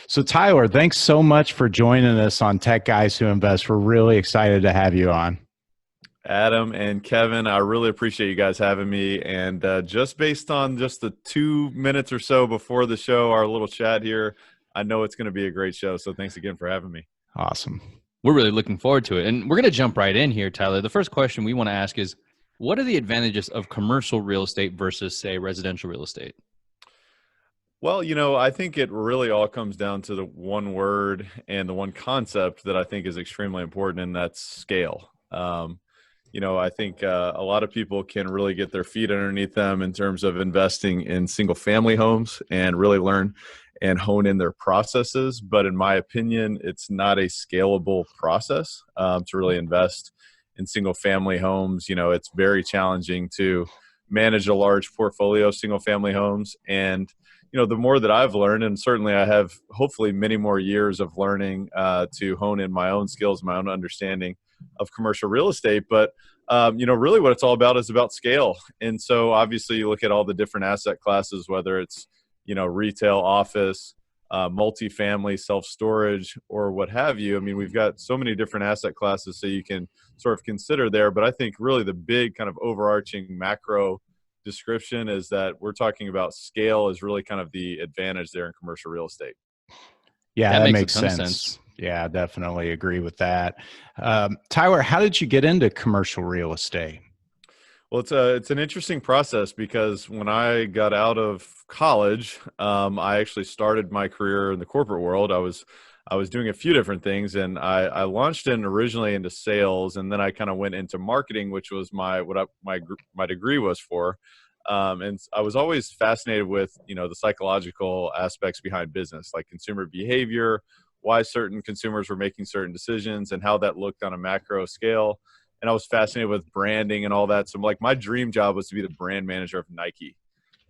So Tyler, thanks so much for joining us on Tech Guys Who Invest. We're really excited to have you on. Adam and Kevin, I really appreciate you guys having me. And just based on just the 2 minutes or so before the show, our little chat here, I know it's going to be a great show. So thanks again for having me. Awesome. We're really looking forward to it. And we're going to jump right in here, Tyler. The first question we want to ask is, what are the advantages of commercial real estate versus, say, residential real estate? Well, I think it really all comes down to the one word and the one concept that I think is extremely important, and that's scale. I think a lot of people can really get their feet underneath them in terms of investing in single family homes and really learn and hone in their processes. But in my opinion, it's not a scalable process to really invest in single family homes. It's very challenging to manage a large portfolio of single family homes. And the more that I've learned, and certainly I have hopefully many more years of learning to hone in my own skills, my own understanding of commercial real estate. But, really what it's all about is about scale. And so obviously you look at all the different asset classes, whether it's, retail, office, multifamily, self-storage, or what have you. I mean, we've got so many different asset classes so you can sort of consider there. But I think really the big kind of overarching macro description is that we're talking about scale is really kind of the advantage there in commercial real estate. Yeah, that makes a ton of sense. Yeah, definitely agree with that. Tyler, how did you get into commercial real estate? Well, it's an interesting process because when I got out of college, I actually started my career in the corporate world. I was doing a few different things, and I launched in originally into sales, and then I kind of went into marketing, which was my degree was for. And I was always fascinated with the psychological aspects behind business, like consumer behavior, why certain consumers were making certain decisions, and how that looked on a macro scale. And I was fascinated with branding and all that. So like my dream job was to be the brand manager of Nike.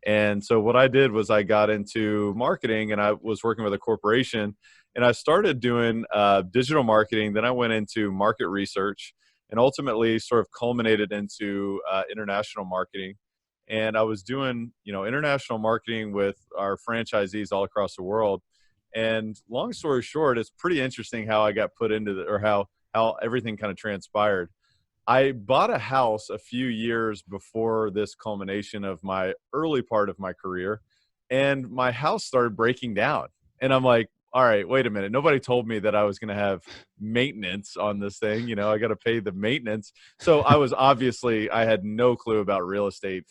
And so what I did was I got into marketing, and I was working with a corporation, and I started doing digital marketing. Then I went into market research, and ultimately sort of culminated into international marketing. And I was doing, international marketing with our franchisees all across the world. And long story short, it's pretty interesting how I got put into or how everything kind of transpired. I bought a house a few years before this culmination of my early part of my career, and my house started breaking down. And I'm like, all right, wait a minute. Nobody told me that I was going to have maintenance on this thing. I got to pay the maintenance. So I had no clue about real estate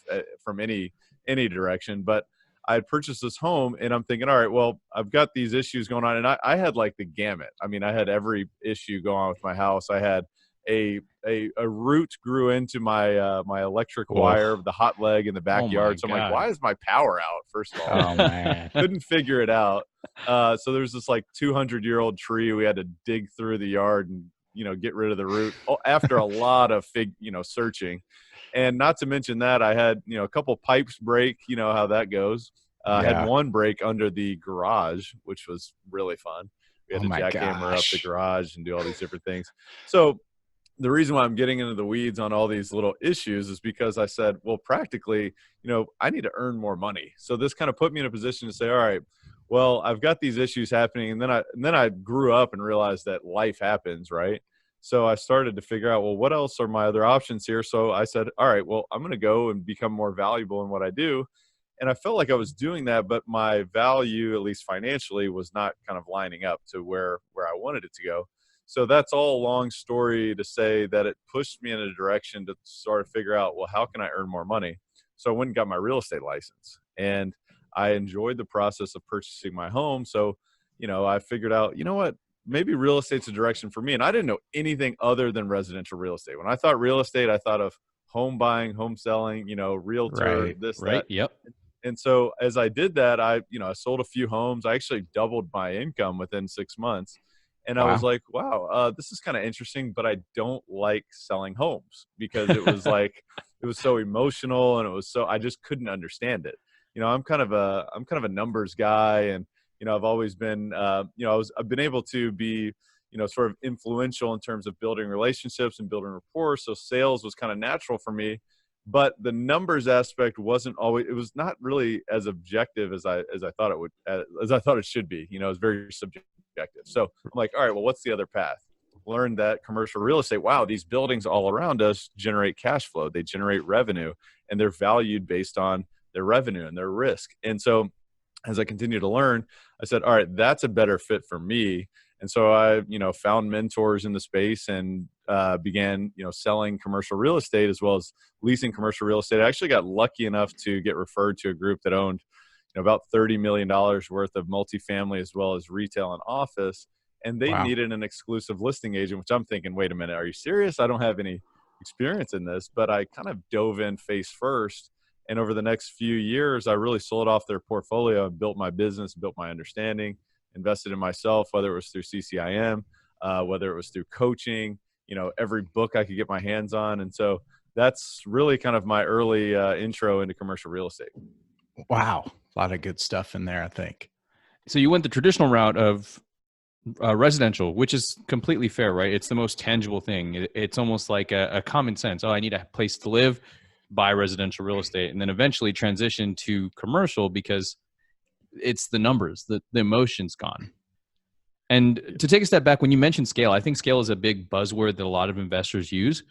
from any direction, but I had purchased this home, and I'm thinking, all right, well, I've got these issues going on. And I had like the gamut. I mean, I had every issue going on with my house. I had a root grew into my my electric wire, the hot leg in the backyard. So I'm like, why is my power out? First of all, Oh man, couldn't figure it out. So there's this like 200-year-old tree we had to dig through the yard and get rid of the root after a lot of searching. And not to mention that I had a couple pipes break. You know how that goes. I had one break under the garage, which was really fun. We had to jackhammer up the garage and do all these different things. So the reason why I'm getting into the weeds on all these little issues is because I said, well, practically, I need to earn more money. So this kind of put me in a position to say, all right, well, I've got these issues happening. And then I grew up and realized that life happens, right? So I started to figure out, well, what else are my other options here? So I said, all right, well, I'm going to go and become more valuable in what I do. And I felt like I was doing that, but my value, at least financially, was not kind of lining up to where I wanted it to go. So that's all a long story to say that it pushed me in a direction to sort of figure out, well, how can I earn more money? So I went and got my real estate license, and I enjoyed the process of purchasing my home. So, I figured out, what, maybe real estate's a direction for me. And I didn't know anything other than residential real estate. When I thought real estate, I thought of home buying, home selling, realtor, that. Yep. And so as I did that, I sold a few homes. I actually doubled my income within 6 months. And I was like, wow, this is kind of interesting, but I don't like selling homes because it was like, it was so emotional, and I just couldn't understand it. I'm kind of a numbers guy, and, I've always been, I've been able to be, sort of influential in terms of building relationships and building rapport. So sales was kind of natural for me. but the numbers aspect wasn't always, it was not really as objective as I thought it would, as I thought it should be. You know, it's very subjective. So I'm like, all right, well, what's the other path? Learn that commercial real estate, wow, these buildings all around us generate cash flow, they generate revenue, and they're valued based on their revenue and their risk. And so as I continue to learn, I said, all right, that's a better fit for me. And so I, found mentors in the space and began, selling commercial real estate as well as leasing commercial real estate. I actually got lucky enough to get referred to a group that owned about $30 million worth of multifamily as well as retail and office. And they Wow. needed an exclusive listing agent, which I'm thinking, wait a minute, are you serious? I don't have any experience in this, but I kind of dove in face first. And over the next few years, I really sold off their portfolio and built my business, built my understanding, invested in myself, whether it was through CCIM, whether it was through coaching, every book I could get my hands on. And so that's really kind of my early intro into commercial real estate. Wow. A lot of good stuff in there, I think. So you went the traditional route of residential, which is completely fair, right? It's the most tangible thing. It's almost like a common sense. Oh, I need a place to live, buy residential real estate, and then eventually transition to commercial because it's the numbers, the emotion's gone. And to take a step back, when you mentioned scale, I think scale is a big buzzword that a lot of investors use.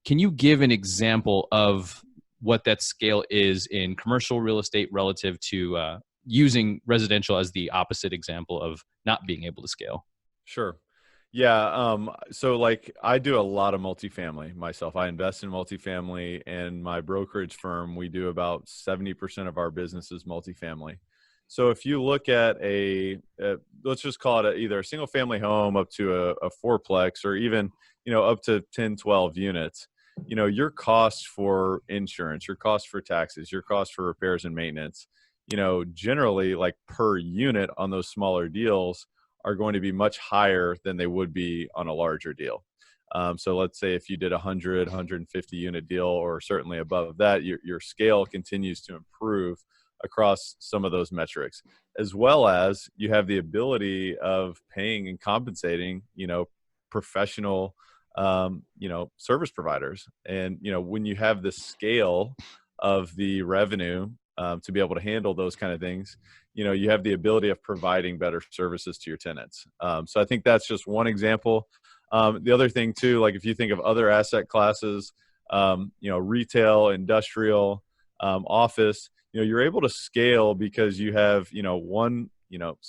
Can you give an example of what that scale is in commercial real estate relative to using residential as the opposite example of not being able to scale? Sure. Yeah. So like I do a lot of multifamily myself. I invest in multifamily, and my brokerage firm, we do about 70% of our business is multifamily. So if you look at let's just call it either a single family home up to a fourplex, or even, up to 10, 12 units, your cost for insurance, your cost for taxes, your cost for repairs and maintenance, generally like per unit on those smaller deals are going to be much higher than they would be on a larger deal. So let's say if you did 100, 150 unit deal, or certainly above that, your scale continues to improve across some of those metrics, as well as you have the ability of paying and compensating, professional, service providers. And, when you have the scale of the revenue to be able to handle those kind of things, you have the ability of providing better services to your tenants. So I think that's just one example. The other thing too, like if you think of other asset classes, retail, industrial, office, you're able to scale because you have, one,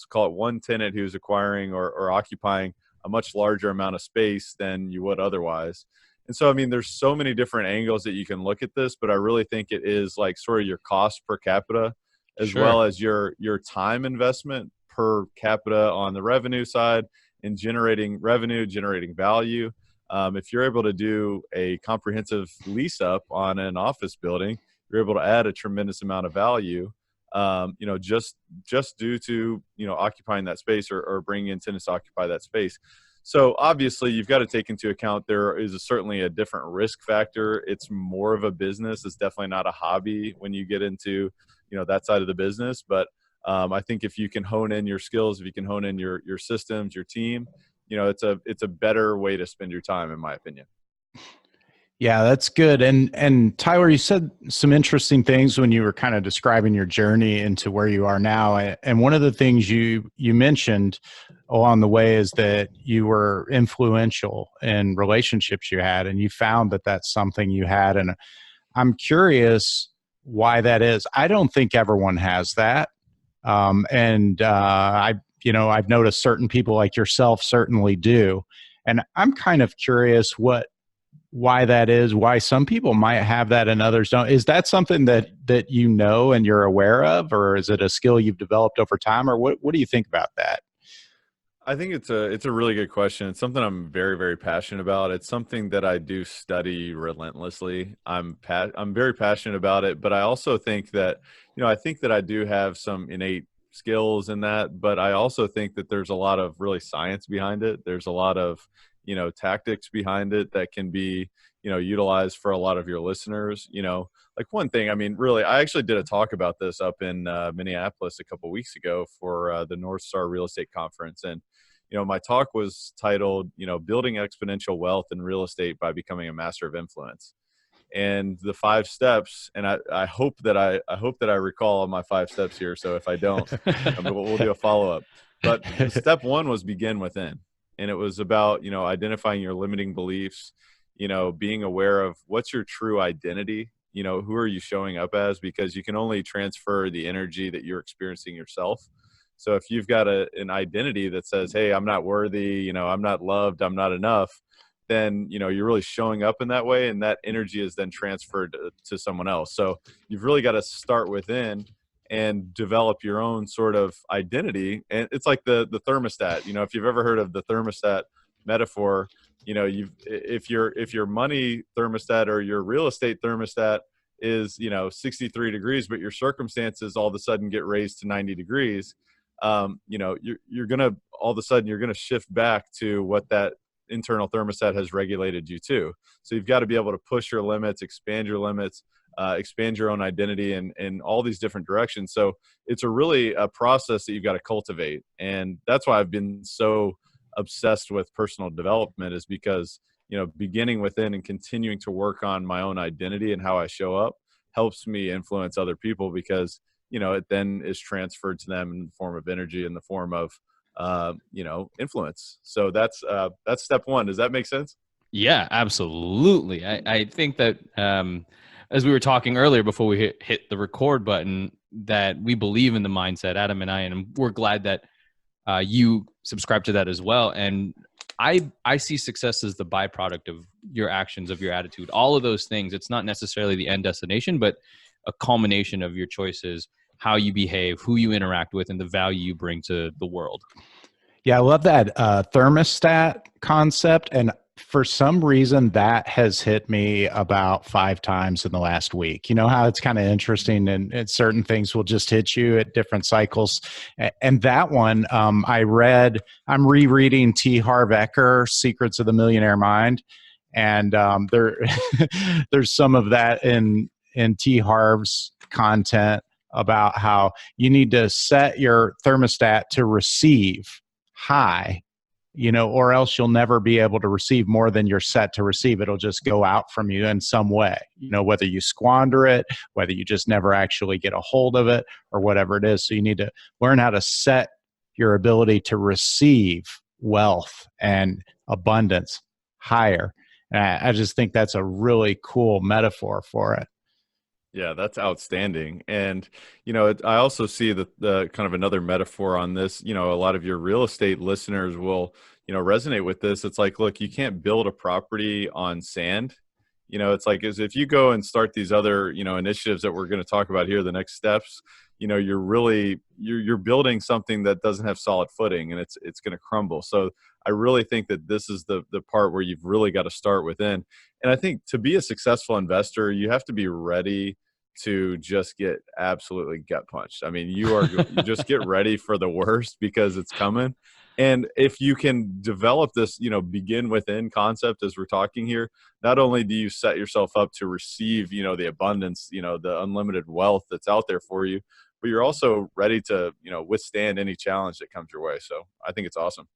call it one tenant who's acquiring or occupying a much larger amount of space than you would otherwise. And so, I mean, there's so many different angles that you can look at this, but I really think it is like sort of your cost per capita, as Sure. well as your time investment per capita on the revenue side, and generating revenue, generating value. If you're able to do a comprehensive lease up on an office building, you're able to add a tremendous amount of value, just due to, occupying that space or bringing in tenants to occupy that space. So obviously you've got to take into account there is certainly a different risk factor. It's more of a business. It's definitely not a hobby when you get into, that side of the business. But I think if you can hone in your skills, if you can hone in your systems, your team, it's a better way to spend your time, in my opinion. Yeah, that's good. And Tyler, you said some interesting things when you were kind of describing your journey into where you are now. And one of the things you mentioned along the way is that you were influential in relationships you had, and you found that that's something you had. And I'm curious why that is. I don't think everyone has that. I've noticed certain people like yourself certainly do. And I'm kind of curious why that is, why some people might have that and others don't. Is that something that and you're aware of, or is it a skill you've developed over time, or what do you think about that? I think it's a really good question. It's something I'm very, very passionate about. It's something that I do study relentlessly. I'm very passionate about it, but I also think that, I think that I do have some innate skills in that, but I also think that there's a lot of really science behind it. There's a lot of, tactics behind it that can be, utilized for a lot of your listeners. Like one thing, I mean, really, I actually did a talk about this up in Minneapolis a couple of weeks ago for the North Star Real Estate Conference. And, my talk was titled, Building Exponential Wealth in Real Estate by Becoming a Master of Influence. and the 5 steps. And I hope that I recall all my 5 steps here. So if I don't, we'll do a follow-up. But step 1 was begin within. And it was about, identifying your limiting beliefs, being aware of what's your true identity, who are you showing up as, because you can only transfer the energy that you're experiencing yourself. So if you've got an identity that says, hey, I'm not worthy, I'm not loved, I'm not enough, then, you're really showing up in that way. And that energy is then transferred to someone else. So you've really got to start within and develop your own sort of identity. And it's like the thermostat, if you've ever heard of the thermostat metaphor, if your money thermostat or your real estate thermostat is, 63 degrees, but your circumstances all of a sudden get raised to 90 degrees, you're going to, all of a sudden you're going to shift back to what that internal thermostat has regulated you to. So you've got to be able to push your limits, expand your limits, expand your own identity in all these different directions. So it's a process that you've got to cultivate. And that's why I've been so obsessed with personal development, is because, beginning within and continuing to work on my own identity and how I show up helps me influence other people, because, it then is transferred to them in the form of energy, in the form of, influence. So that's step 1. Does that make sense? Yeah, absolutely. I think that, as we were talking earlier before we hit the record button, that we believe in the mindset, Adam and I, and we're glad that you subscribe to that as well. And I see success as the byproduct of your actions, of your attitude, all of those things. It's not necessarily the end destination, but a culmination of your choices, how you behave, who you interact with, and the value you bring to the world. Yeah, I love that thermostat concept. And for some reason, that has hit me about 5 times in the last week. You know how it's kind of interesting, and certain things will just hit you at different cycles. And that one, I'm rereading T. Harv Eker, Secrets of the Millionaire Mind. And there's some of that in T. Harv's content about how you need to set your thermostat to receive high, or else you'll never be able to receive more than you're set to receive. It'll just go out from you in some way, whether you squander it, whether you just never actually get a hold of it, or whatever it is. So you need to learn how to set your ability to receive wealth and abundance higher. And I just think that's a really cool metaphor for it. Yeah, that's outstanding. And, I also see the kind of another metaphor on this. A lot of your real estate listeners will, resonate with this. It's like, look, you can't build a property on sand. It's like, as if you go and start these other, initiatives that we're going to talk about here, the next steps, you're building something that doesn't have solid footing, and it's going to crumble. So I really think that this is the part where you've really got to start within. And I think to be a successful investor, you have to be ready to just get absolutely gut punched. I mean, you just get ready for the worst, because it's coming. And if you can develop this, begin within concept, as we're talking here, not only do you set yourself up to receive, the abundance, the unlimited wealth that's out there for you, but you're also ready to, withstand any challenge that comes your way. So I think it's awesome.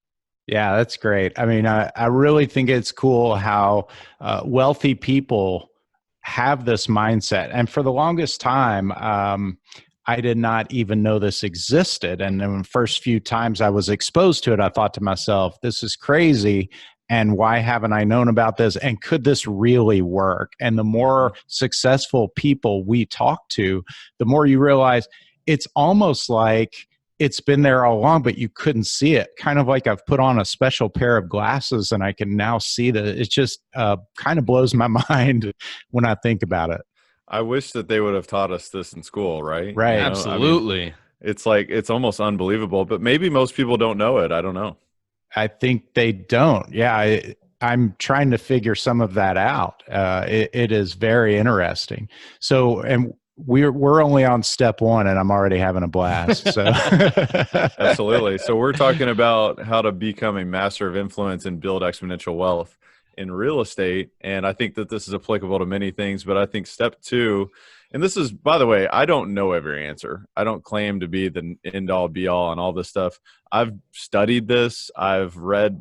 Yeah, that's great. I mean, I really think it's cool how wealthy people have this mindset. And for the longest time, I did not even know this existed. And then the first few times I was exposed to it, I thought to myself, this is crazy. And why haven't I known about this? And could this really work? And the more successful people we talk to, the more you realize it's almost like it's been there all along, but you couldn't see it. Kind of like I've put on a special pair of glasses and I can now see that. It just kind of blows my mind when I think about it. I wish that they would have taught us this in school, right? Right. Absolutely. I mean, it's like, it's almost unbelievable, but maybe most people don't know it. I don't know. I think they don't. Yeah. I'm trying to figure some of that out. It is very interesting. So, and we're only on step 1 and I'm already having a blast. So Absolutely. So we're talking about how to become a master of influence and build exponential wealth in real estate. And I think that this is applicable to many things, but I think step 2, And this is, by the way, I don't know every answer. I don't claim to be the end all be all on all this stuff. I've studied this. I've read,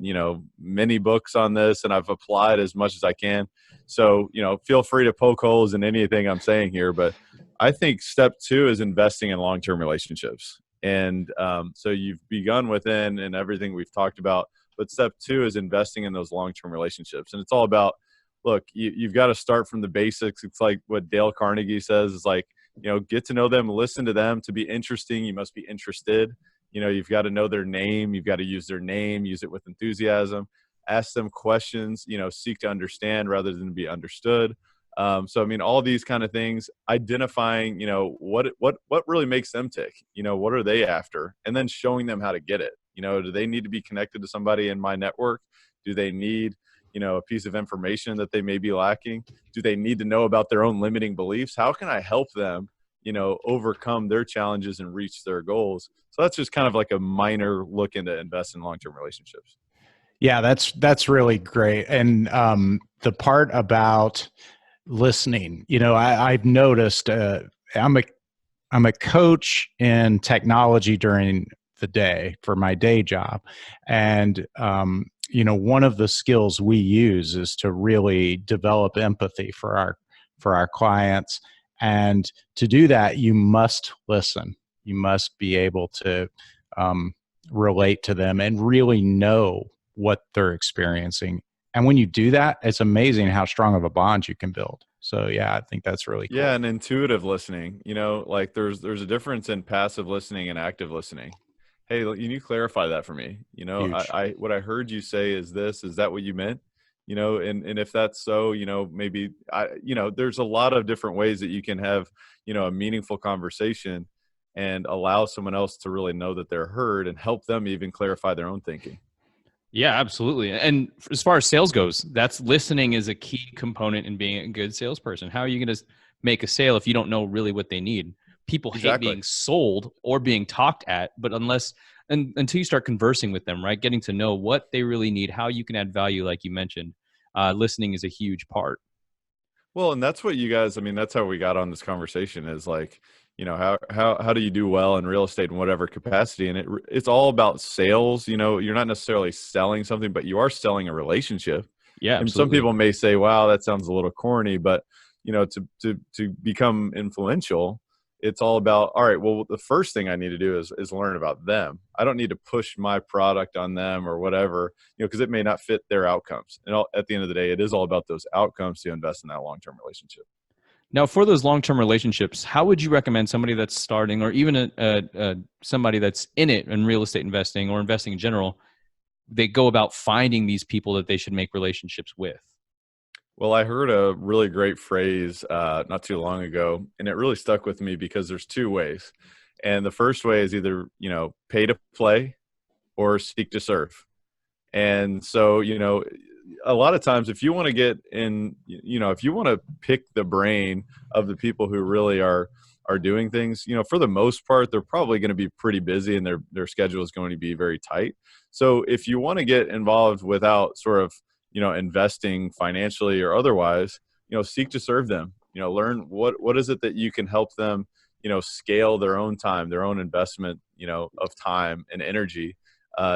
many books on this, and I've applied as much as I can. So, feel free to poke holes in anything I'm saying here. But I think step 2 is investing in long-term relationships. And so you've begun within and everything we've talked about. But step 2 is investing in those long-term relationships. And it's all about, look, you've got to start from the basics. It's like what Dale Carnegie says, is like, get to know them, listen to them. To be interesting, you must be interested. You've got to know their name. You've got to use their name, use it with enthusiasm, ask them questions, seek to understand rather than be understood. So, all these kind of things, identifying, what really makes them tick, what are they after? And then showing them how to get it. Do they need to be connected to somebody in my network? Do they need, a piece of information that they may be lacking? Do they need to know about their own limiting beliefs? How can I help them, overcome their challenges and reach their goals? So that's just kind of like a minor look into invest in long-term relationships. Yeah, that's really great. And the part about listening, I've noticed I'm a coach in technology during the day for my day job. And, one of the skills we use is to really develop empathy for our clients. And to do that, you must listen. You must be able to relate to them and really know what they're experiencing. And when you do that, it's amazing how strong of a bond you can build. So yeah, I think that's really cool. Yeah, and intuitive listening. Like there's a difference in passive listening and active listening. Hey, you need to clarify that for me. I what I heard you say is this. Is that what you meant? And if that's so, maybe there's a lot of different ways that you can have, a meaningful conversation and allow someone else to really know that they're heard and help them even clarify their own thinking. Yeah, absolutely. And as far as sales goes, that's listening is a key component in being a good salesperson. How are you going to make a sale if you don't know really what they need? People hate being sold or being talked at, but until you start conversing with them, right? Getting to know what they really need, how you can add value, like you mentioned, listening is a huge part. Well, and that's what you guys, that's how we got on this conversation is like, how do you do well in real estate in whatever capacity? And it's all about sales. You're not necessarily selling something, but you are selling a relationship. Yeah. And some people may say, wow, that sounds a little corny, but to become influential, it's all about, all right, well, the first thing I need to do is learn about them. I don't need to push my product on them or whatever, because it may not fit their outcomes. And at the end of the day, it is all about those outcomes to invest in that long-term relationship. Now, for those long-term relationships, how would you recommend somebody that's starting, or even somebody that's in it in real estate investing or investing in general, they go about finding these people that they should make relationships with? Well, I heard a really great phrase not too long ago, and it really stuck with me because there's 2 ways. And the first way is either, pay to play or seek to serve. And so, a lot of times if you want to get in, if you want to pick the brain of the people who really are doing things, for the most part, they're probably going to be pretty busy and their schedule is going to be very tight. So if you want to get involved without sort of, investing financially or otherwise, seek to serve them, learn what is it that you can help them, scale their own time, their own investment, of time and energy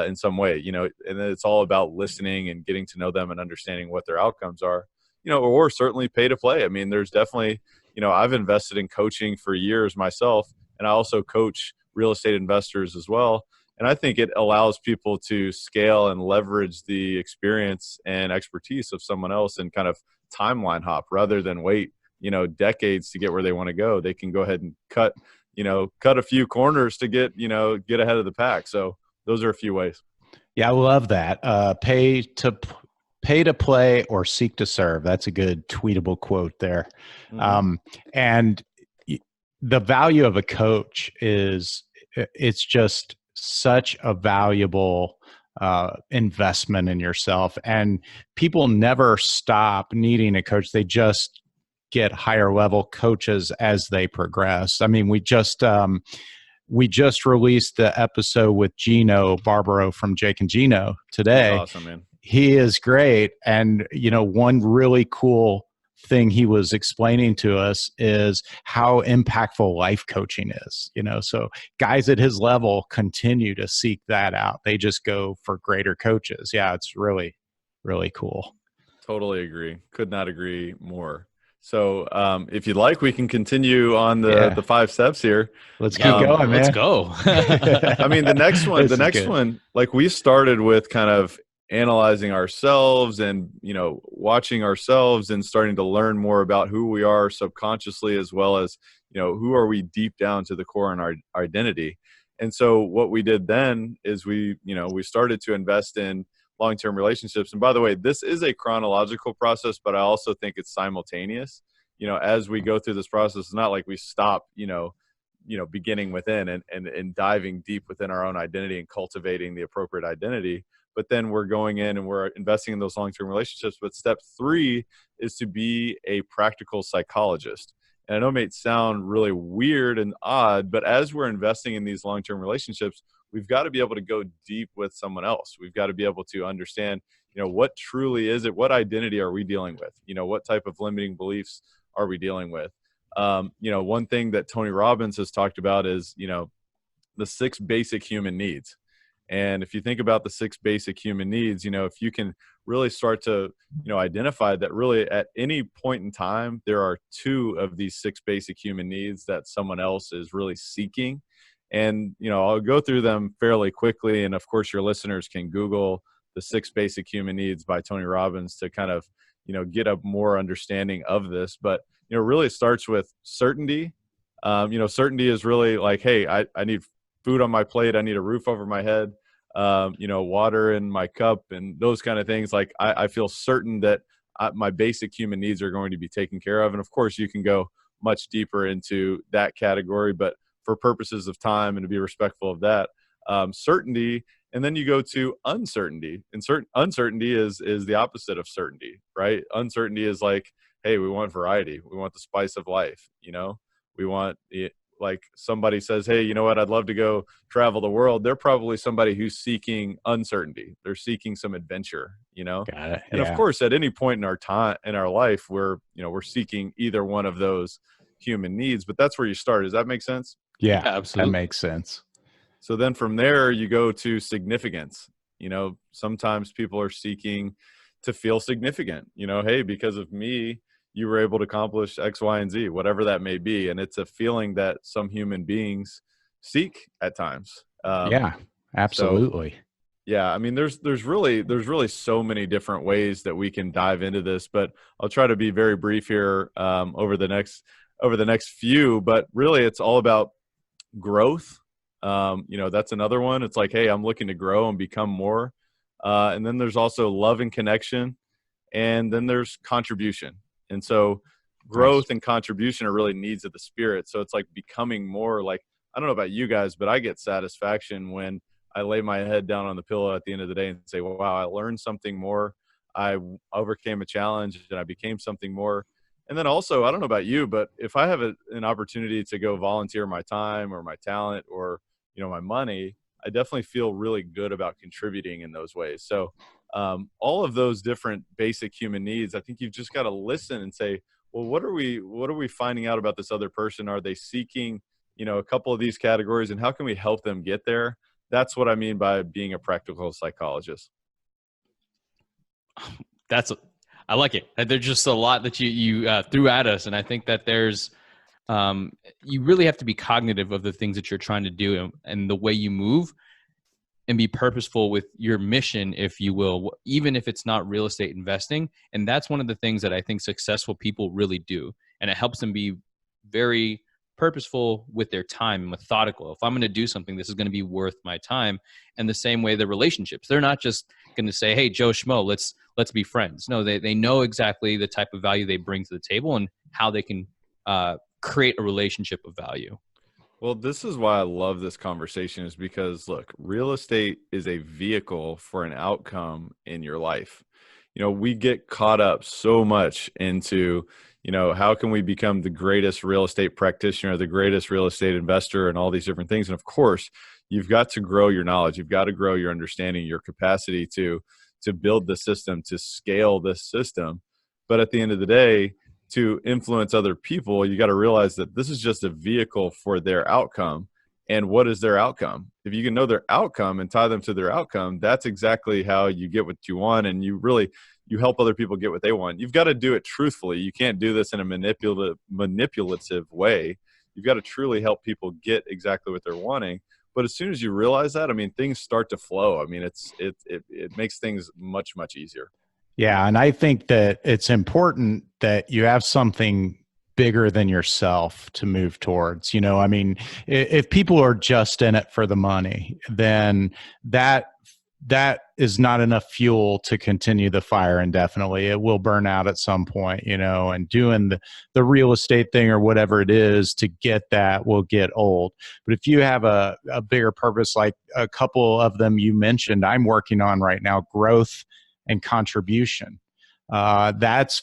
in some way, and then it's all about listening and getting to know them and understanding what their outcomes are, or certainly pay to play. There's definitely, I've invested in coaching for years myself, and I also coach real estate investors as well. And I think it allows people to scale and leverage the experience and expertise of someone else and kind of timeline hop rather than wait, decades to get where they want to go. They can go ahead and cut a few corners to get ahead of the pack. So those are a few ways. Yeah, I love that. Pay to play or seek to serve. That's a good tweetable quote there. Mm-hmm. And the value of a coach it's just such a valuable investment in yourself. And people never stop needing a coach. They just get higher level coaches as they progress. We just released the episode with Gino Barbaro from Jake and Gino today. That's awesome, man. He is great. And, one really cool thing he was explaining to us is how impactful life coaching is. So guys at his level continue to seek that out. They just go for greater coaches. Yeah, it's really, really cool. Totally agree. Could not agree more. So if you'd like, we can continue on the 5 steps here. Let's keep going, man. Let's go. I mean, the next one, like we started with kind of analyzing ourselves and, watching ourselves and starting to learn more about who we are subconsciously, as well as, who are we deep down to the core in our identity. And so what we did then is we started to invest in long-term relationships. And by the way, this is a chronological process, but I also think it's simultaneous. As we go through this process, it's not like we stop, beginning within and diving deep within our own identity and cultivating the appropriate identity. But then we're going in and we're investing in those long-term relationships. But step 3 is to be a practical psychologist. And I know it may sound really weird and odd, but as we're investing in these long-term relationships, we've got to be able to go deep with someone else. We've got to be able to understand, what truly is it? What identity are we dealing with? What type of limiting beliefs are we dealing with? One thing that Tony Robbins has talked about is, the 6 basic human needs. And if you think about the 6 basic human needs, if you can really start to, identify that really at any point in time, there are 2 of these 6 basic human needs that someone else is really seeking. And, I'll go through them fairly quickly. And of course, your listeners can Google the 6 basic human needs by Tony Robbins to kind of, get a more understanding of this. But, really it starts with certainty. Certainty is really like, hey, I need food on my plate. I need a roof over my head, water in my cup, and those kind of things. Like I feel certain that my basic human needs are going to be taken care of. And of course, you can go much deeper into that category, but for purposes of time and to be respectful of that, certainty. And then you go to uncertainty, and uncertainty is the opposite of certainty, right? Uncertainty is like, hey, we want variety. We want the spice of life. We want it. Like somebody says, hey, you know what? I'd love to go travel the world. They're probably somebody who's seeking uncertainty. They're seeking some adventure, Got it. And of course, at any point in our time, in our life, we're seeking either one of those human needs, but that's where you start. Does that make sense? Yeah, absolutely. That makes sense. So then from there, you go to significance. Sometimes people are seeking to feel significant, hey, because of me, you were able to accomplish X, Y, and Z, whatever that may be. And it's a feeling that some human beings seek at times. Yeah, absolutely. I mean, there's really so many different ways that we can dive into this, but I'll try to be very brief here over the next few. But really, it's all about growth. That's another one. It's like, hey, I'm looking to grow and become more. And then there's also love and connection, and then there's contribution. And so growth and contribution are really needs of the spirit. So it's like becoming more like, I don't know about you guys, but I get satisfaction when I lay my head down on the pillow at the end of the day and say, well, wow, I learned something more. I overcame a challenge and I became something more. And then also, I don't know about you, but if I have an opportunity to go volunteer my time or my talent or, my money, I definitely feel really good about contributing in those ways. So all of those different basic human needs, I think you've just got to listen and say, well, what are we finding out about this other person? Are they seeking, a couple of these categories, and how can we help them get there? That's what I mean by being a practical psychologist. I like it. There's just a lot that you threw at us. And I think that there's, you really have to be cognitive of the things that you're trying to do and the way you move, and be purposeful with your mission, if you will, even if it's not real estate investing. And that's one of the things that I think successful people really do. And it helps them be very purposeful with their time and methodical. If I'm going to do something, this is going to be worth my time. And the same way the relationships, they're not just going to say, hey, Joe Schmo, let's be friends. No, they know exactly the type of value they bring to the table and how they can create a relationship of value. Well, this is why I love this conversation, is because, look, real estate is a vehicle for an outcome in your life. We get caught up so much into, how can we become the greatest real estate practitioner, the greatest real estate investor, and all these different things. And of course, you've got to grow your knowledge. You've got to grow your understanding, your capacity to build the system, to scale this system. But at the end of the day, to influence other people, you got to realize that this is just a vehicle for their outcome. And what is their outcome? If you can know their outcome and tie them to their outcome, that's exactly how you get what you want. And you help other people get what they want. You've got to do it truthfully. You can't do this in a manipulative way. You've got to truly help people get exactly what they're wanting. But as soon as you realize that, I mean, things start to flow. I mean, it makes things much, much easier. Yeah. And I think that it's important that you have something bigger than yourself to move towards. I mean, if people are just in it for the money, then that is not enough fuel to continue the fire indefinitely. It will burn out at some point, and doing the real estate thing or whatever it is to get that will get old. But if you have a bigger purpose, like a couple of them you mentioned, I'm working on right now, growth and contribution. That's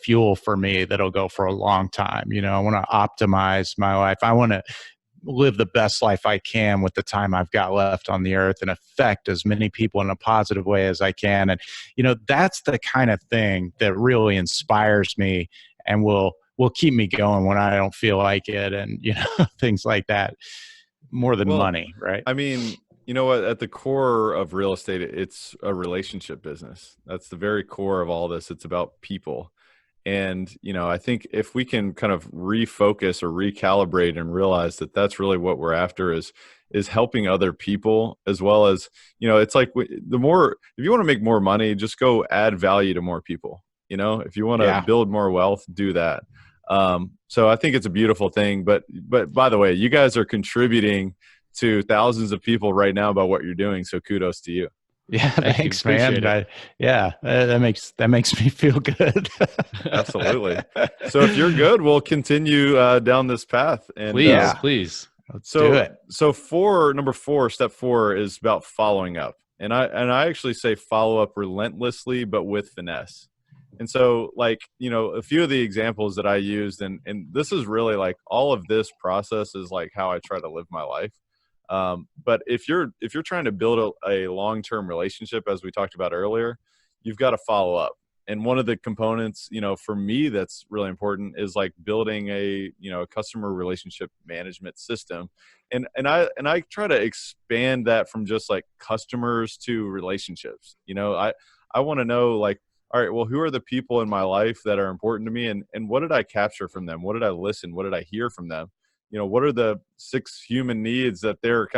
fuel for me that'll go for a long time. I want to optimize my life. I want to live the best life I can with the time I've got left on the earth and affect as many people in a positive way as I can. And, that's the kind of thing that really inspires me and will keep me going when I don't feel like it. And, things like that, more than money, right? I mean, you know what? At the core of real estate, it's a relationship business. That's the very core of all this. It's about people. And, I think if we can kind of refocus or recalibrate and realize that that's really what we're after is helping other people, as well as, it's like if you want to make more money, just go add value to more people. If you want to build more wealth, do that. So I think it's a beautiful thing. But by the way, you guys are contributing to thousands of people right now about what you're doing. So kudos to you. Yeah, thanks, man. That makes me feel good. Absolutely. So if you're good, we'll continue down this path. And please. Let's do it. So step 4 is about following up. And I actually say follow up relentlessly, but with finesse. And so, like, a few of the examples that I used, and this is really like all of this process is like how I try to live my life. But if you're trying to build a long-term relationship, as we talked about earlier, you've got to follow up. And one of the components, for me, that's really important is like building a customer relationship management system. And I try to expand that from just like customers to relationships. I want to know, like, all right, well, who are the people in my life that are important to me, and what did I capture from them? What did I listen? What did I hear from them? What are the 6 human needs that they're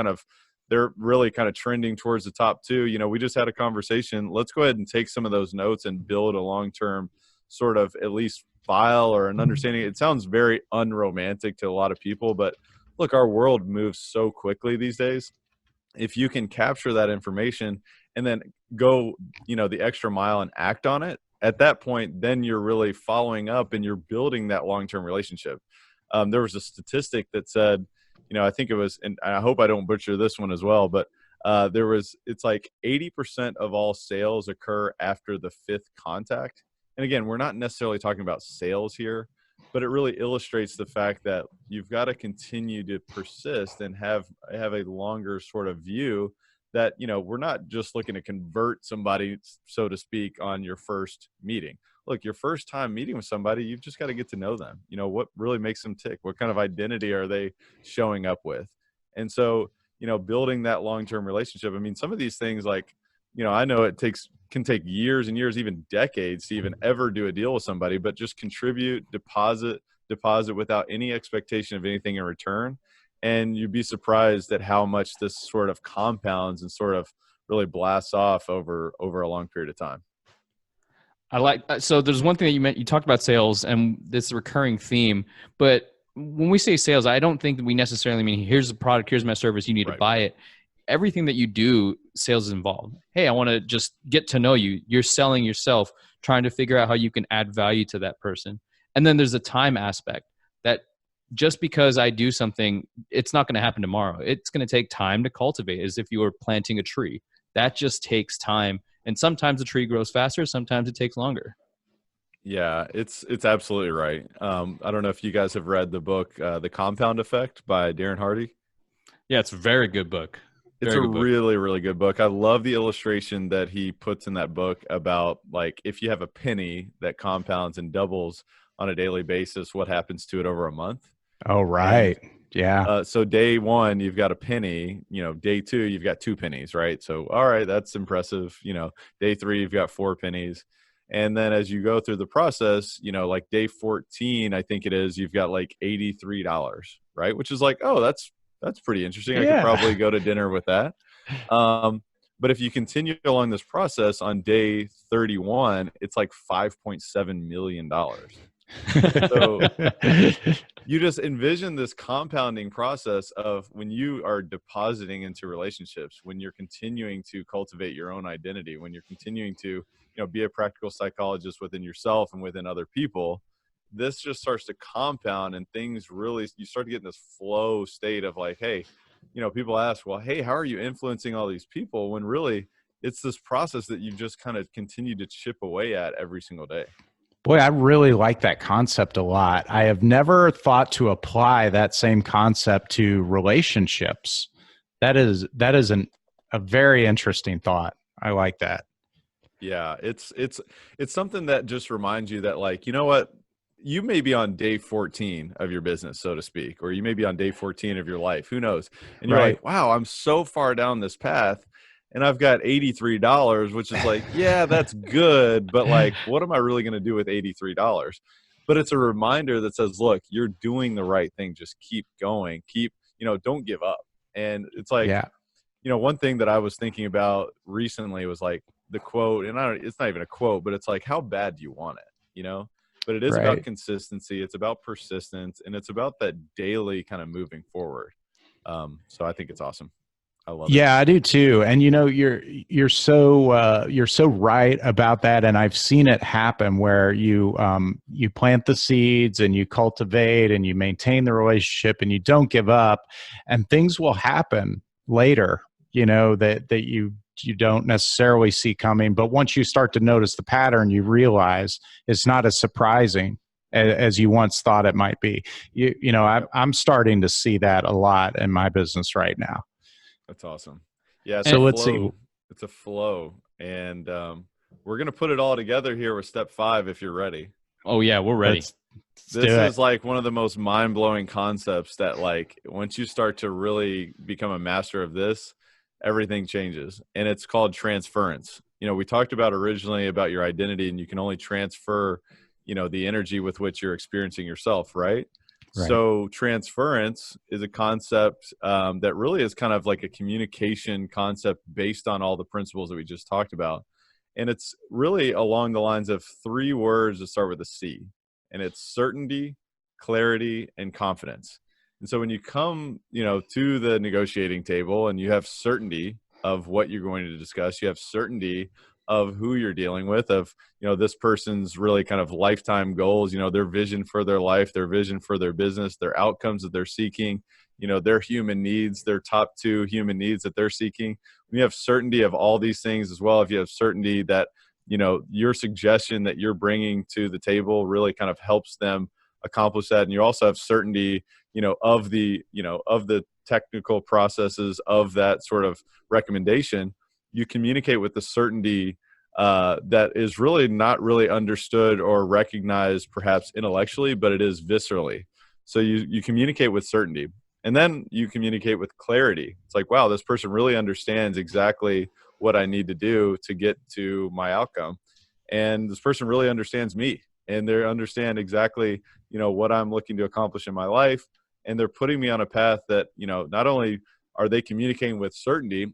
really kind of trending towards the top 2? We just had a conversation. Let's go ahead and take some of those notes and build a long-term sort of at least file or an understanding. It sounds very unromantic to a lot of people, but look, our world moves so quickly these days. If you can capture that information and then go, the extra mile and act on it, at that point, then you're really following up and you're building that long-term relationship. There was a statistic that said, I think it was, and I hope I don't butcher this one as well, but it's like 80% of all sales occur after the 5th contact. And again, we're not necessarily talking about sales here, but it really illustrates the fact that you've got to continue to persist and have a longer sort of view that, we're not just looking to convert somebody, so to speak, on your first meeting. Look, your first time meeting with somebody, you've just got to get to know them. What really makes them tick? What kind of identity are they showing up with? And so, building that long-term relationship. I mean, some of these things, like, I know can take years and years, even decades to even ever do a deal with somebody, but just contribute, deposit without any expectation of anything in return. And you'd be surprised at how much this sort of compounds and sort of really blasts off over a long period of time. So there's one thing that you talked about sales and this recurring theme, but when we say sales, I don't think that we necessarily mean here's the product, here's my service, you need to buy it. Everything that you do, sales is involved. Hey, I want to just get to know you. You're selling yourself, trying to figure out how you can add value to that person. And then there's a time aspect that just because I do something, it's not going to happen tomorrow. It's going to take time to cultivate, as if you were planting a tree. That just takes time. And sometimes the tree grows faster. Sometimes it takes longer. Yeah, it's absolutely right. I don't know if you guys have read the book, The Compound Effect by Darren Hardy. Yeah, it's a very good book. It's a really, really good book. I love the illustration that he puts in that book about, like, if you have a penny that compounds and doubles, on a daily basis, what happens to it over a month. Oh, right. Yeah. So day one, you've got a penny, day two, you've got 2 pennies, right? So, all right, that's impressive. Day three, you've got 4 pennies. And then as you go through the process, like day 14, I think it is, you've got like $83, right? Which is like, oh, that's pretty interesting. I could probably go to dinner with that. But if you continue along this process on day 31, it's like $5.7 million. So you just envision this compounding process of when you are depositing into relationships, when you're continuing to cultivate your own identity, when you're continuing to, be a practical psychologist within yourself and within other people, this just starts to compound, and things really, you start to get in this flow state of like, hey, people ask, well, hey, how are you influencing all these people? When really it's this process that you've just kind of continued to chip away at every single day. Boy, I really like that concept a lot. I have never thought to apply that same concept to relationships. That is a very interesting thought. I like that. Yeah, it's something that just reminds you that, like, you know what? You may be on day 14 of your business, so to speak, or you may be on day 14 of your life. Who knows? And you're like, wow, I'm so far down this path, and I've got $83, which is like, yeah, that's good, but like, what am I really going to do with $83? But it's a reminder that says, look, you're doing the right thing. Just keep going. Don't give up. And it's like, one thing that I was thinking about recently was like the quote, and it's not even a quote, but it's like, how bad do you want it? But it is about consistency. It's about persistence, and it's about that daily kind of moving forward. So I think it's awesome. I love it. Yeah, I do too. And you're so right about that. And I've seen it happen where you plant the seeds and you cultivate and you maintain the relationship and you don't give up, and things will happen later, that you don't necessarily see coming. But once you start to notice the pattern, you realize it's not as surprising as you once thought it might be. I'm starting to see that a lot in my business right now. That's awesome. Yeah. So let's see. It's a flow. And we're going to put it all together here with step 5 if you're ready. Oh, yeah, we're ready. This is like one of the most mind-blowing concepts that, like, once you start to really become a master of this, everything changes. And it's called transference. We talked about originally about your identity, and you can only transfer, the energy with which you're experiencing yourself, right? So transference is a concept that really is kind of like a communication concept based on all the principles that we just talked about. And it's really along the lines of 3 words that start with a C. And it's certainty, clarity, and confidence. And so when you come, to the negotiating table and you have certainty of what you're going to discuss, you have certainty of who you're dealing with, of, this person's really kind of lifetime goals, their vision for their life, their vision for their business, their outcomes that they're seeking, their human needs, their top 2 human needs that they're seeking. When you have certainty of all these things as well, if you have certainty that, your suggestion that you're bringing to the table really kind of helps them accomplish that. And you also have certainty, of the technical processes of that sort of recommendation. You communicate with the certainty that is really not really understood or recognized perhaps intellectually, but it is viscerally. So you communicate with certainty, and then you communicate with clarity. It's like, wow, this person really understands exactly what I need to do to get to my outcome. And this person really understands me, and they understand exactly, what I'm looking to accomplish in my life. And they're putting me on a path that, not only are they communicating with certainty,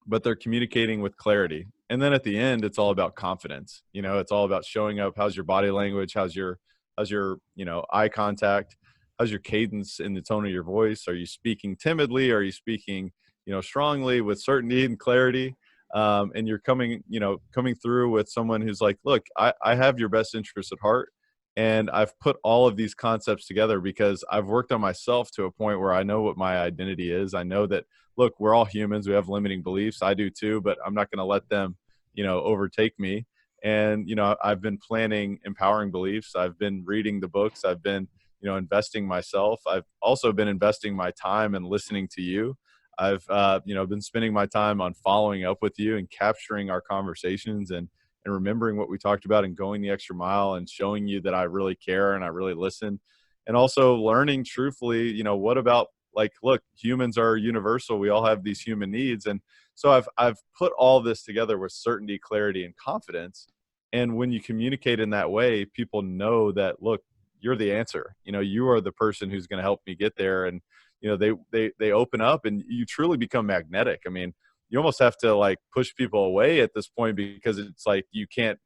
but they're communicating with clarity. And then at the end, it's all about confidence. It's all about showing up. How's your body language? How's your eye contact? How's your cadence in the tone of your voice? Are you speaking timidly? Are you speaking, strongly with certainty and clarity? And you're coming through with someone who's like, look, I have your best interests at heart. And I've put all of these concepts together because I've worked on myself to a point where I know what my identity is. I know that, look, we're all humans. We have limiting beliefs. I do too, but I'm not going to let them, overtake me. And, I've been planting empowering beliefs. I've been reading the books. I've been, investing myself. I've also been investing my time and listening to you. I've, been spending my time on following up with you and capturing our conversations and and remembering what we talked about and going the extra mile and showing you that I really care and I really listen. And also learning truthfully, what about, like, look, humans are universal. We all have these human needs. And so I've put all this together with certainty, clarity, and confidence. And when you communicate in that way, people know that, look, you're the answer. You are the person who's going to help me get there. And, they open up and you truly become magnetic. I mean, you almost have to like push people away at this point because it's like you get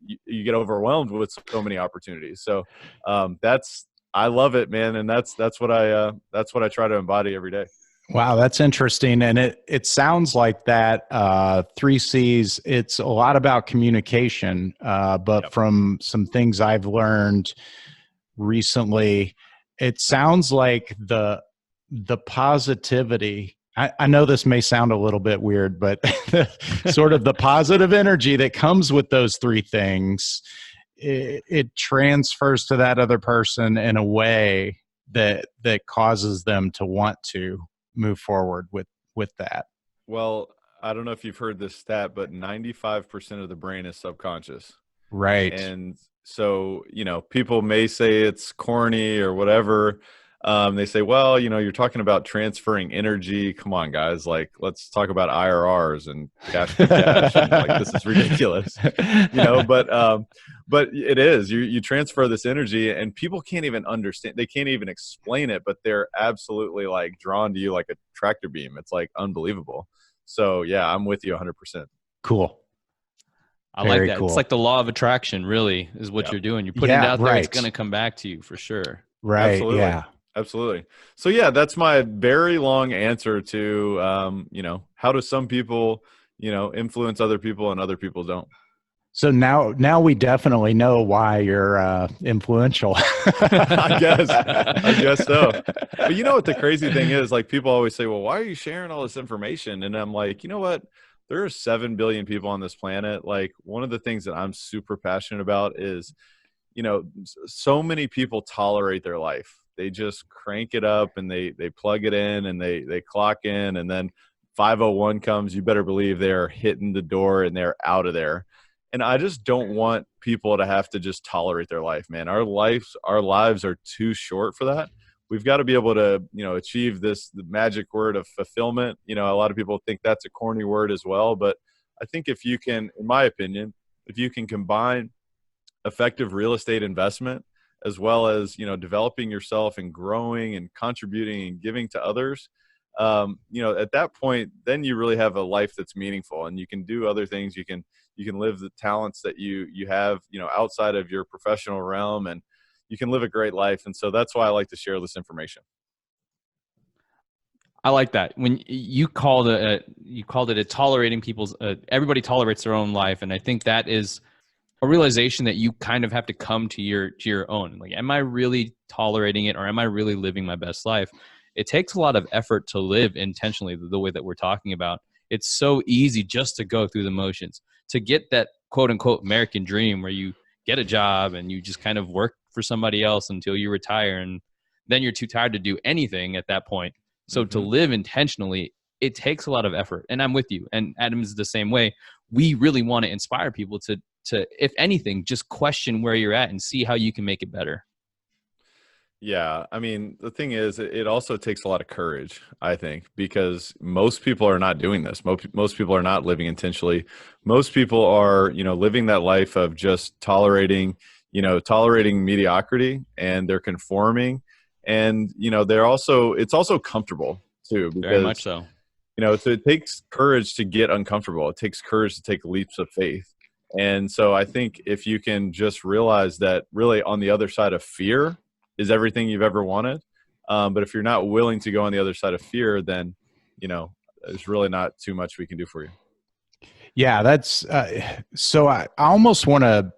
overwhelmed with so many opportunities. So I love it, man. And that's what I try to embody every day. Wow, that's interesting. And it sounds like that 3 C's, it's a lot about communication. But Yep. From some things I've learned recently, it sounds like the positivity. I know this may sound a little bit weird, but sort of the positive energy that comes with those 3 things, it transfers to that other person in a way that causes them to want to move forward with that. Well, I don't know if you've heard this stat, but 95% of the brain is subconscious. Right. And so, people may say it's corny or whatever. They say, well, you're talking about transferring energy. Come on, guys. Like, let's talk about IRRs and cash to cash. And, like, this is ridiculous, but it is, you transfer this energy and people can't even understand. They can't even explain it, but they're absolutely like drawn to you like a tractor beam. It's like unbelievable. So yeah, I'm with you 100%. Cool. I like that. Cool. It's like the law of attraction, really, is what you're doing. You're putting it out there. It's going to come back to you for sure. Right. Absolutely. Yeah. Absolutely. So yeah, that's my very long answer to, how do some people, influence other people and other people don't. So now we definitely know why you're influential. I guess so. But you know what the crazy thing is? Like, people always say, well, why are you sharing all this information? And I'm like, you know what? There are 7 billion people on this planet. Like, one of the things that I'm super passionate about is, so many people tolerate their life. They just crank it up and they plug it in and they clock in, and then 501 comes. You better believe they're hitting the door and they're out of there. And I just don't want people to have to just tolerate their life, man. Our lives are too short for that. We've got to be able to, achieve the magic word of fulfillment. A lot of people think that's a corny word as well, but I think if you can, in my opinion, if you can combine effective real estate investment as well as, developing yourself and growing and contributing and giving to others, at that point, then you really have a life that's meaningful and you can do other things. You can live the talents that you have, outside of your professional realm, and you can live a great life. And so that's why I like to share this information. I like that. When you called it a tolerating people's, everybody tolerates their own life. And I think that is a realization that you kind of have to come to your own. Like, am I really tolerating it, or am I really living my best life? It takes a lot of effort to live intentionally the way that we're talking about. It's so easy just to go through the motions, to get that quote unquote American dream where you get a job and you just kind of work for somebody else until you retire. And then you're too tired to do anything at that point. So to live intentionally, it takes a lot of effort. And I'm with you. And Adam's the same way. We really want to inspire people to, if anything, just question where you're at and see how you can make it better. Yeah. I mean, the thing is, it also takes a lot of courage, I think, because most people are not doing this. Most people are not living intentionally. Most people are, living that life of just tolerating mediocrity, and they're conforming, and, it's also comfortable too. Because, very much so. So it takes courage to get uncomfortable. It takes courage to take leaps of faith. And so I think if you can just realize that really on the other side of fear is everything you've ever wanted. But if you're not willing to go on the other side of fear, then, there's really not too much we can do for you. Yeah, that's so I almost want to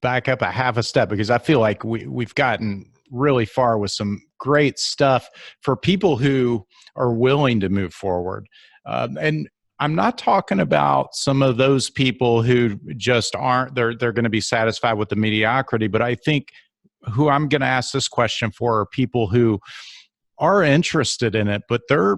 back up a half a step, because I feel like we've gotten really far with some great stuff for people who are willing to move forward. And I'm not talking about some of those people who just aren't, they're going to be satisfied with the mediocrity, but I think who I'm going to ask this question for are people who are interested in it, but they're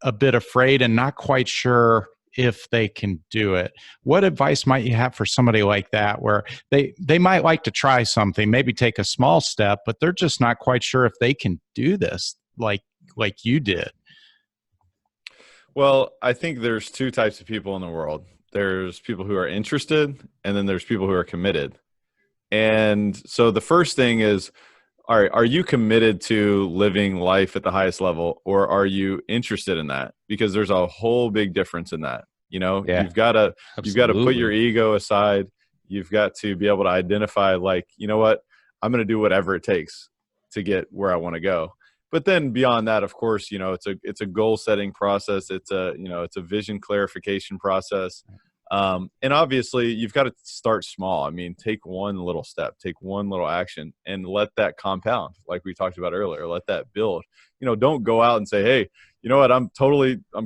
a bit afraid and not quite sure if they can do it. What advice might you have for somebody like that, where they might like to try something, maybe take a small step, but they're just not quite sure if they can do this like you did? Well, I think there's two types of people in the world. There's people who are interested, and then there's people who are committed. And so the first thing is, all right, are you committed to living life at the highest level, or are you interested in that? Because there's a whole big difference in that. You know, Yeah, you've got to put your Absolutely. ego aside. You've got to be able to identify, like, you know what, I'm going to do whatever it takes to get where I want to go. But then beyond that, of course, you know, it's a goal setting process. It's a vision clarification process. And obviously you've got to start small. I mean, take one little step, take one little action, and let that compound. Like we talked about earlier, let that build. You know, don't go out and say, hey, you know what, I'm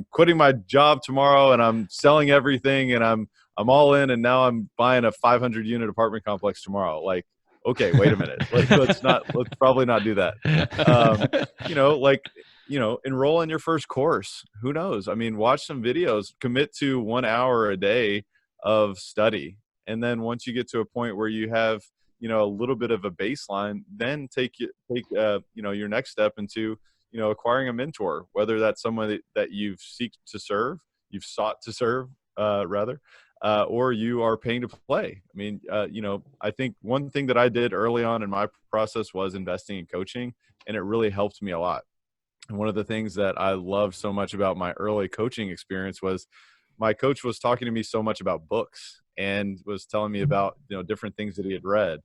quitting my job tomorrow and I'm selling everything and I'm all in, and now I'm buying a 500 unit apartment complex tomorrow. Like, okay, wait a minute. Let's probably not do that. You know, like, you know, enroll in your first course. Who knows? I mean, watch some videos, commit to 1 hour a day of study. And then once you get to a point where you have, you know, a little bit of a baseline, then take you know, your next step into, you know, acquiring a mentor, whether that's someone that you've sought to serve, rather, or you are paying to play. I mean, you know, I think one thing that I did early on in my process was investing in coaching, and it really helped me a lot. And one of the things that I loved so much about my early coaching experience was my coach was talking to me so much about books and was telling me about, you know, different things that he had read.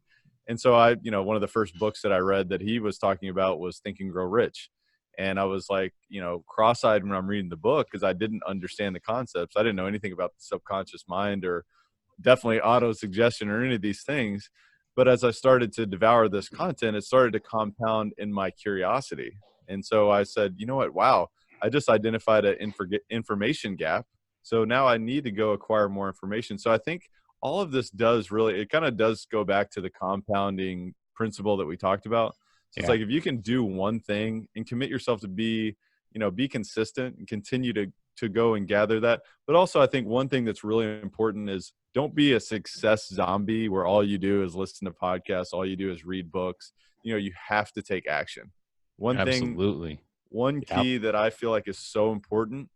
And so you know, one of the first books that I read that he was talking about was Think and Grow Rich. And I was like, you know, cross-eyed when I'm reading the book because I didn't understand the concepts. I didn't know anything about the subconscious mind or definitely auto-suggestion or any of these things. But as I started to devour this content, it started to compound in my curiosity. And so I said, you know what? Wow, I just identified an information gap. So now I need to go acquire more information. So I think all of this it kind of does go back to the compounding principle that we talked about. So it's Yeah. like, if you can do one thing and commit yourself to be consistent and continue to go and gather that. But also I think one thing that's really important is don't be a success zombie where all you do is listen to podcasts, all you do is read books. You know, you have to take action. One Absolutely. key that I feel like is so important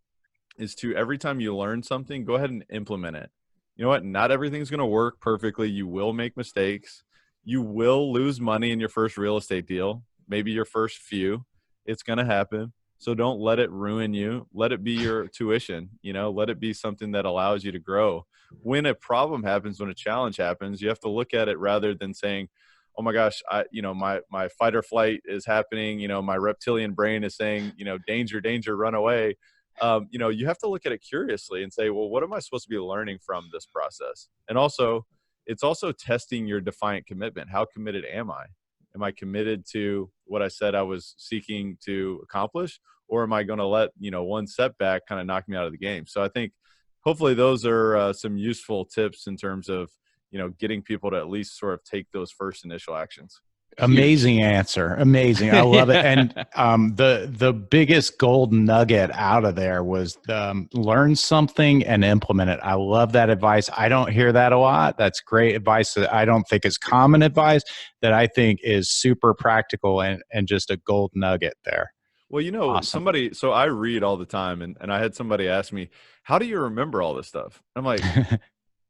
is to, every time you learn something, go ahead and implement it. You know what? Not everything's going to work perfectly. You will make mistakes. You will lose money in your first real estate deal, maybe your first few. It's going to happen. So don't let it ruin you. Let it be your tuition, you know, let it be something that allows you to grow. When a problem happens, when a challenge happens, you have to look at it rather than saying, oh my gosh, my fight or flight is happening. You know, my reptilian brain is saying, you know, danger, danger, run away. You know, you have to look at it curiously and say, well, what am I supposed to be learning from this process? And also, it's also testing your defiant commitment. How committed am I? Am I committed to what I said I was seeking to accomplish? Or am I going to let, you know, one setback kind of knock me out of the game? So I think hopefully those are some useful tips in terms of, you know, getting people to at least sort of take those first initial actions. Amazing answer. Amazing. I love it. And the biggest gold nugget out of there was learn something and implement it. I love that advice. I don't hear that a lot. That's great advice that I don't think is common advice, that I think is super practical and just a gold nugget there. Well, you know, Awesome. so I read all the time, and I had somebody ask me, how do you remember all this stuff? I'm like,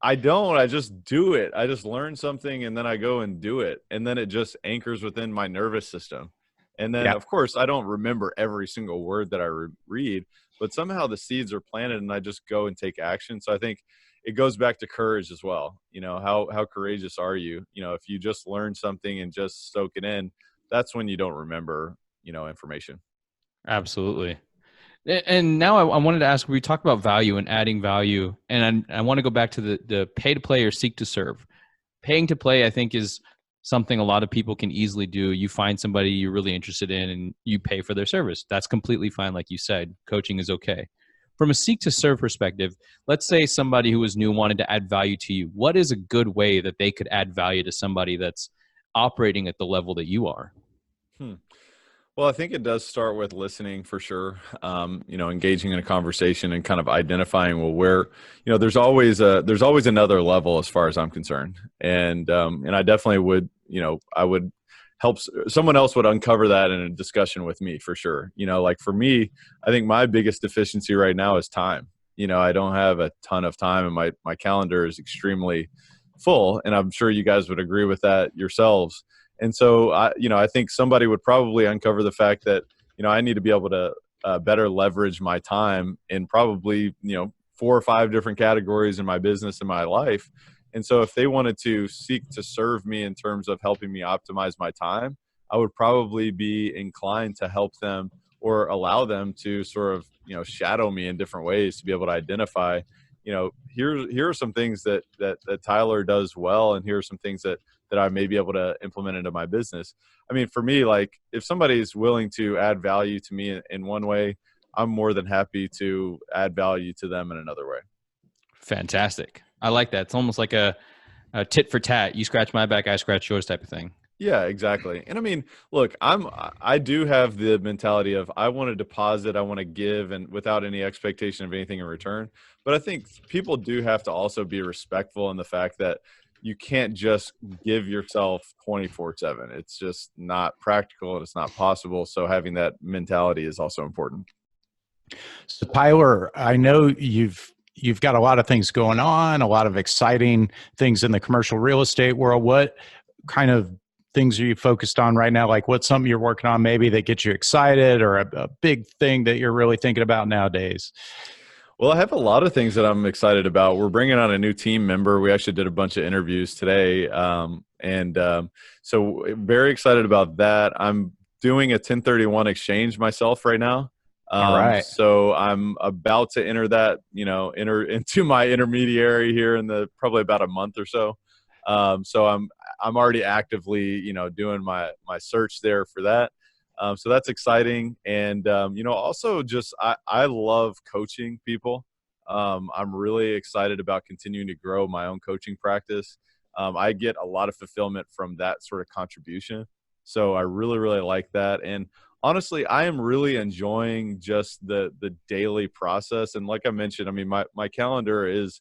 I don't. I just do it. I just learn something and then I go and do it. And then it just anchors within my nervous system. And then, Yeah. of course, I don't remember every single word that I read, but somehow the seeds are planted and I just go and take action. So I think it goes back to courage as well. You know, how courageous are you? You know, if you just learn something and just soak it in, that's when you don't remember, you know, information. Absolutely. And now I wanted to ask, we talked about value and adding value, and I want to go back to the pay to play or seek to serve. Paying to play, I think, is something a lot of people can easily do. You find somebody you're really interested in and you pay for their service. That's completely fine. Like you said, coaching is okay. From a seek to serve perspective, let's say somebody who is new wanted to add value to you. What is a good way that they could add value to somebody that's operating at the level that you are? Well, I think it does start with listening for sure. Engaging in a conversation and kind of identifying, well, where, there's always another level as far as I'm concerned. And I definitely would, I would help someone else would uncover that in a discussion with me for sure. Like for me, I think my biggest deficiency right now is time. I don't have a ton of time, and my calendar is extremely full. And I'm sure you guys would agree with that yourselves. And so, I think somebody would probably uncover the fact that, I need to be able to better leverage my time in probably, 4 or 5 different categories in my business and my life. And so if they wanted to seek to serve me in terms of helping me optimize my time, I would probably be inclined to help them or allow them to sort of, shadow me in different ways to be able to identify, here are some things that Tyler does well, and here are some things that I may be able to implement into my business. I mean, for me, like if somebody's willing to add value to me in one way, I'm more than happy to add value to them in another way. Fantastic. I like that. It's almost like a tit for tat. You scratch my back, I scratch yours type of thing. Yeah, exactly. And I mean, look, I do have the mentality of I want to deposit, I want to give, and without any expectation of anything in return. But I think people do have to also be respectful in the fact that you can't just give yourself 24/7. It's just not practical and it's not possible. So having that mentality is also important. So Tyler, I know you've got a lot of things going on, a lot of exciting things in the commercial real estate world. What kind of things are you focused on right now? Like what's something you're working on maybe that gets you excited, or a big thing that you're really thinking about nowadays? Well, I have a lot of things that I'm excited about. We're bringing on a new team member. We actually did a bunch of interviews today. So very excited about that. I'm doing a 1031 exchange myself right now. All right. So I'm about to enter that, enter into my intermediary here in probably about a month or so. So I'm already actively, doing my search there for that. So that's exciting. And, also just, I love coaching people. I'm really excited about continuing to grow my own coaching practice. I get a lot of fulfillment from that sort of contribution. So I really, really like that. And honestly, I am really enjoying just the daily process. And like I mentioned, I mean, my calendar is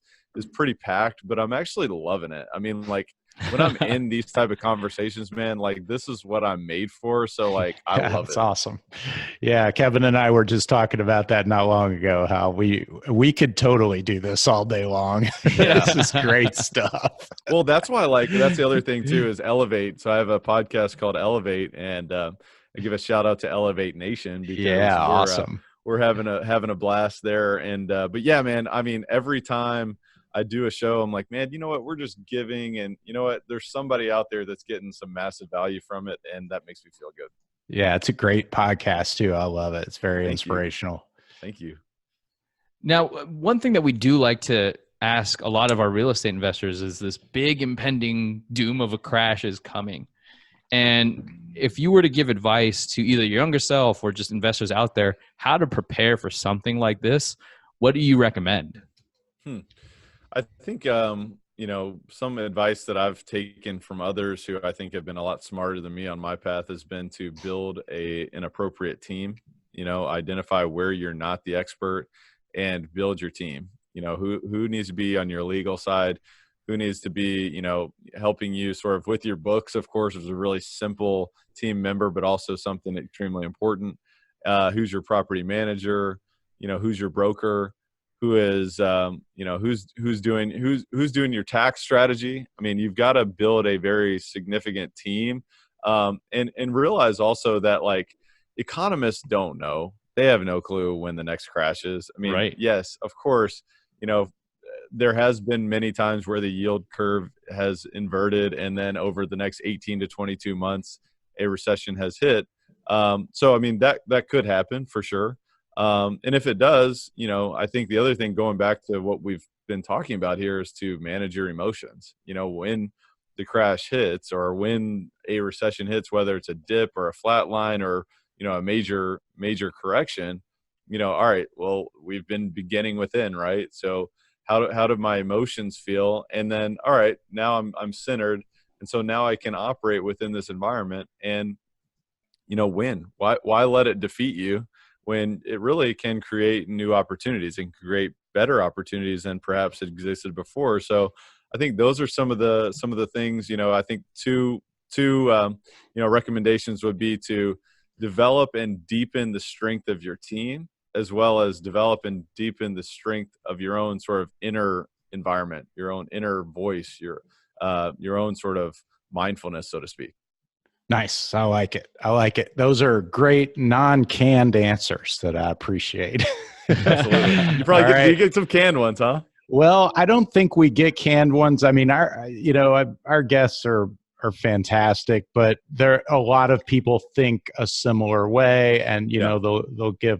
pretty packed, but I'm actually loving it. I mean, like when I'm in these type of conversations, man, like this is what I'm made for. So like, I love it. That's awesome. Yeah. Kevin and I were just talking about that not long ago, how we could totally do this all day long. Yeah. This is great stuff. Well, that's why that's the other thing too, is Elevate. So I have a podcast called Elevate, and I give a shout out to Elevate Nation because awesome. We're having a blast there. And, but yeah, man, I mean, every time I do a show, I'm like, man, you know what? We're just giving, and you know what? There's somebody out there that's getting some massive value from it, and that makes me feel good. Yeah, it's a great podcast too. I love it. It's very inspirational. Thank you. Now, one thing that we do like to ask a lot of our real estate investors is this big impending doom of a crash is coming. And if you were to give advice to either your younger self or just investors out there, how to prepare for something like this, what do you recommend? I think, some advice that I've taken from others who I think have been a lot smarter than me on my path has been to build an appropriate team, identify where you're not the expert and build your team. Who needs to be on your legal side, who needs to be, helping you sort of with your books, of course, is a really simple team member, but also something extremely important. Who's your property manager, who's your broker, who is, who's doing your tax strategy. I mean, you've got to build a very significant team, and realize also that like economists don't know. They have no clue when the next crash is. I mean, right. Yes, of course, there has been many times where the yield curve has inverted, and then over the next 18 to 22 months, a recession has hit. So, I mean, that could happen for sure. And if it does, I think the other thing, going back to what we've been talking about here, is to manage your emotions. When the crash hits or when a recession hits, whether it's a dip or a flat line or, a major correction, all right, well, we've been beginning within, right? So how do my emotions feel? And then, all right, now I'm centered. And so now I can operate within this environment. And win? Why let it defeat you when it really can create new opportunities and create better opportunities than perhaps existed before? So I think those are some of the things. I think two recommendations would be to develop and deepen the strength of your team, as well as develop and deepen the strength of your own sort of inner environment, your own inner voice, your own sort of mindfulness, so to speak. Nice. I like it. Those are great non-canned answers that I appreciate. Absolutely. You get some canned ones, huh? Well, I don't think we get canned ones. I mean, our guests are fantastic, but a lot of people think a similar way, and they'll give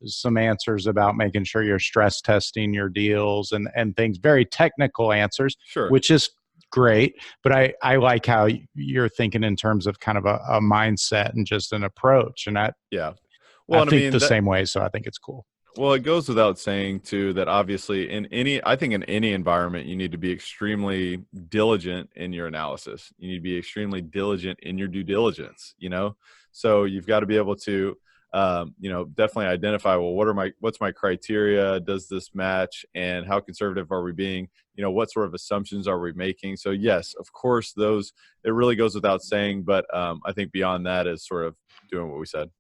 some answers about making sure you're stress testing your deals and things, very technical answers, sure, which is great. But I like how you're thinking in terms of kind of a mindset and just an approach, and I think the same way. So I think it's cool. Well, it goes without saying too that obviously in any environment, you need to be extremely diligent in your analysis. You need to be extremely diligent in your due diligence, so you've got to be able to, definitely identify, well, what's my criteria? Does this match? And how conservative are we being? What sort of assumptions are we making? So yes, of course, it really goes without saying, but I think beyond that is sort of doing what we said.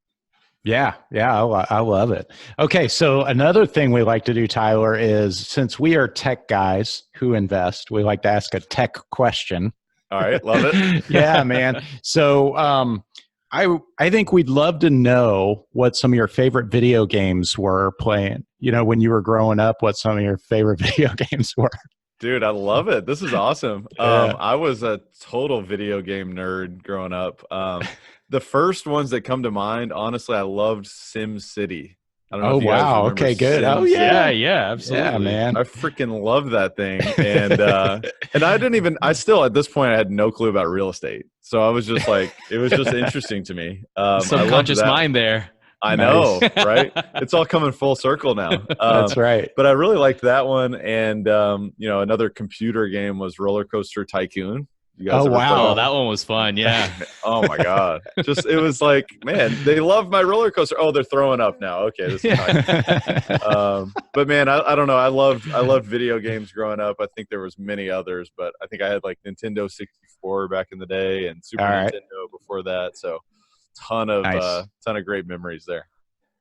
Yeah, I love it. Okay, so another thing we like to do, Tyler, is since we are tech guys who invest, we like to ask a tech question. All right, love it. Yeah, man. So I think we'd love to know what some of your favorite video games were playing. When you were growing up, what some of your favorite video games were. Dude, I love it. This is awesome. Yeah. I was a total video game nerd growing up. The first ones that come to mind, honestly, I loved Sim City. I don't know if you guys remember Okay, good. Sim Oh, Yeah, City. absolutely. Yeah, man. I freaking love that thing. And I still, at this point, I had no clue about real estate. So I was just like, it was just interesting to me. Subconscious mind there. I know, right? It's all coming full circle now. That's right. But I really liked that one. And, another computer game was Roller Coaster Tycoon. You guys ever play Oh, that one was fun. Yeah. Oh my God. It was like, man, they love my roller coaster. Oh, they're throwing up now. Okay. This is nice. But man, I don't know. I loved video games growing up. I think there was many others, but I think I had like Nintendo 64 back in the day and Super Nintendo before that. So ton of great memories there.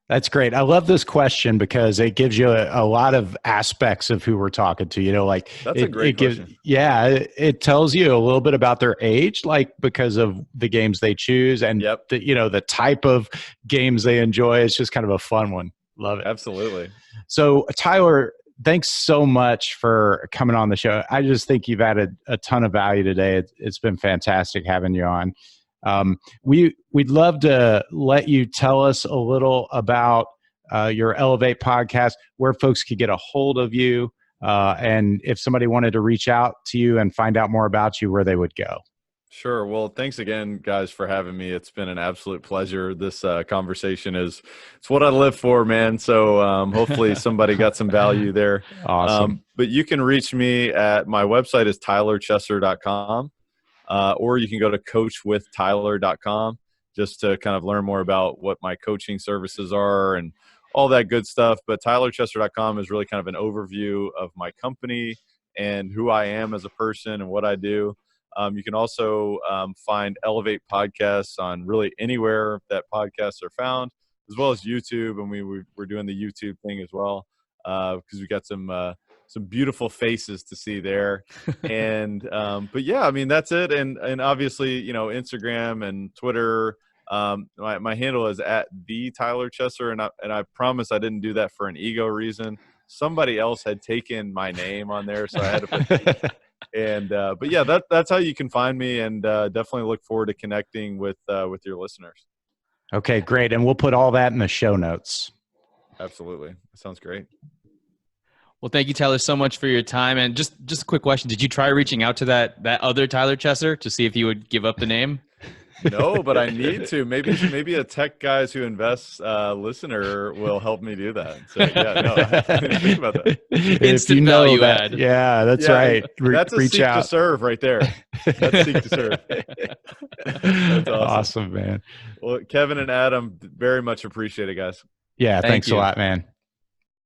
That's great. I love this question because it gives you a lot of aspects of who we're talking to. That's a great question. It tells you a little bit about their age, because of the games they choose and the type of games they enjoy. It's just kind of a fun one. Love it. Absolutely. So Tyler, thanks so much for coming on the show. I just think you've added a ton of value today. It's been fantastic having you on. We'd love to let you tell us a little about your Elevate podcast, where folks could get a hold of you, and if somebody wanted to reach out to you and find out more about you, where they would go. Sure. Well, thanks again, guys, for having me. It's been an absolute pleasure. This conversation it's what I live for, man. So hopefully somebody got some value there. Awesome. But you can reach me at my website is tylerchesser.com. Or you can go to coachwithtyler.com just to kind of learn more about what my coaching services are and all that good stuff. But tylerchesser.com is really kind of an overview of my company and who I am as a person and what I do. You can also find Elevate podcasts on really anywhere that podcasts are found, as well as YouTube. And we're doing the YouTube thing as well because we got some beautiful faces to see there. And, but yeah, I mean, that's it. And obviously, Instagram and Twitter, my handle is at the Tyler Chesser. And I promise I didn't do that for an ego reason. Somebody else had taken my name on there. So I had to put, but yeah, that's how you can find me, and definitely look forward to connecting with your listeners. Okay, great. And we'll put all that in the show notes. Absolutely. That sounds great. Well, thank you, Tyler, so much for your time. And just a quick question. Did you try reaching out to that other Tyler Chesser to see if he would give up the name? No, but I need to. Maybe a Tech Guys Who Invests listener will help me do that. So yeah, no, I didn't think about that. If Instant you know value that, add. yeah, that's Yeah, right. that's a Reach seek to out. serve right there. That's seek to serve. That's awesome. Awesome, man. Well, Kevin and Adam, very much appreciate it, guys. Yeah, Thank thanks a you. lot, man.